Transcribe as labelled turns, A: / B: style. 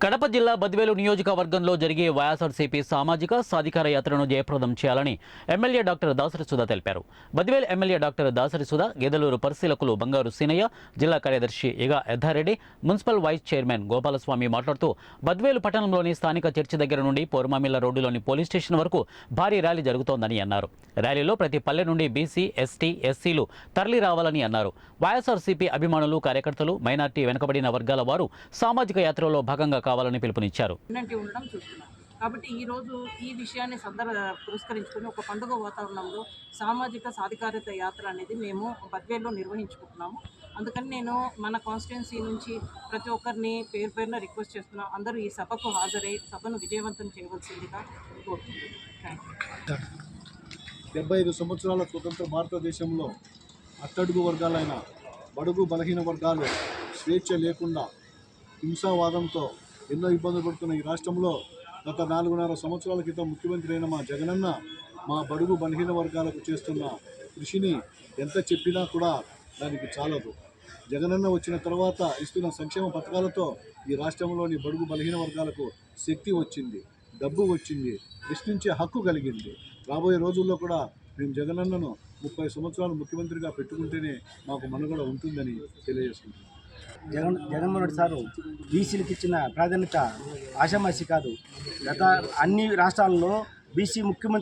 A: కడప జిల్లా బద్వేలు నియోజకవర్గంలో జరిగే వైఎస్ఆర్సీపీ సామాజిక సాధికార యాత్రను జయప్రదం చేయాలని ఎమ్మెల్యే డాక్టర్ దాసరి సుధా తెలిపారు. బద్వేలు ఎమ్మెల్యే డాక్టర్ దాసరి సుధా, గేదెలూరు పరిశీలకులు బంగారు సీనయ్య, జిల్లా కార్యదర్శి ఇగా ఎద్దారెడ్డి, మున్సిపల్ వైస్ చైర్మన్ గోపాలస్వామి మాట్లాడుతూ బద్వేలు పట్టణంలోని స్థానిక చర్చి దగ్గర నుండి పోర్మామిల్ల రోడ్డులోని పోలీస్ స్టేషన్ వరకు భారీ ర్యాలీ జరుగుతోందని అన్నారు. ర్యాలీలో ప్రతి పల్లె నుండి బీసీ, ఎస్టీ, ఎస్సీలు తరలి రావాలని అన్నారు. వైఎస్ఆర్సీపీ అభిమానులు, కార్యకర్తలు, మైనార్టీ వెనుకబడిన వర్గాల వారు సామాజిక యాత్రలో భాగంగా కావాలని పిలుపునిచ్చారు.
B: ఉండడం చూస్తున్నాం కాబట్టి ఈరోజు ఈ విషయాన్ని పురస్కరించుకొని ఒక పండుగ వాతావరణంలో సామాజిక సాధికారత యాత్ర అనేది మేము బద్వేల్లో నిర్వహించుకుంటున్నాము. అందుకని నేను మన కాన్స్టిట్యున్సీ నుంచి ప్రతి ఒక్కరిని పేరు పేరున రిక్వెస్ట్ చేస్తున్నాం. అందరూ ఈ సభకు హాజరై సభను విజయవంతం చేయవలసిందిగా కోరుతున్నాను.
C: 75 సంవత్సరాల స్వతంత్ర భారతదేశంలో అట్టడుగు వర్గాలైన బడుగు బలహీన వర్గాలు స్వేచ్ఛ లేకుండా హింసావాదంతో ఎన్నో ఇబ్బందులు పడుతున్న ఈ రాష్ట్రంలో గత 4.5 సంవత్సరాల క్రితం ముఖ్యమంత్రి అయిన మా జగనన్న మా బడుగు బలహీన వర్గాలకు చేస్తున్న కృషిని ఎంత చెప్పినా కూడా దానికి చాలదు. జగనన్న వచ్చిన తర్వాత ఇస్తున్న సంక్షేమ పథకాలతో ఈ రాష్ట్రంలోని బడుగు బలహీన వర్గాలకు శక్తి వచ్చింది, డబ్బు వచ్చింది, ప్రశ్నించే హక్కు కలిగింది. రాబోయే రోజుల్లో కూడా మేము జగనన్నను 30 సంవత్సరాలు ముఖ్యమంత్రిగా పెట్టుకుంటేనే మాకు మనుగడ ఉంటుందని తెలియజేసుకుంటున్నాం.
D: జగన్మోహన్ రెడ్డి సారు బీసీలకు ఇచ్చిన ప్రాధాన్యత ఆషామాషి కాదు. గత అన్ని రాష్ట్రాల్లో బీసీ ముఖ్యమంత్రి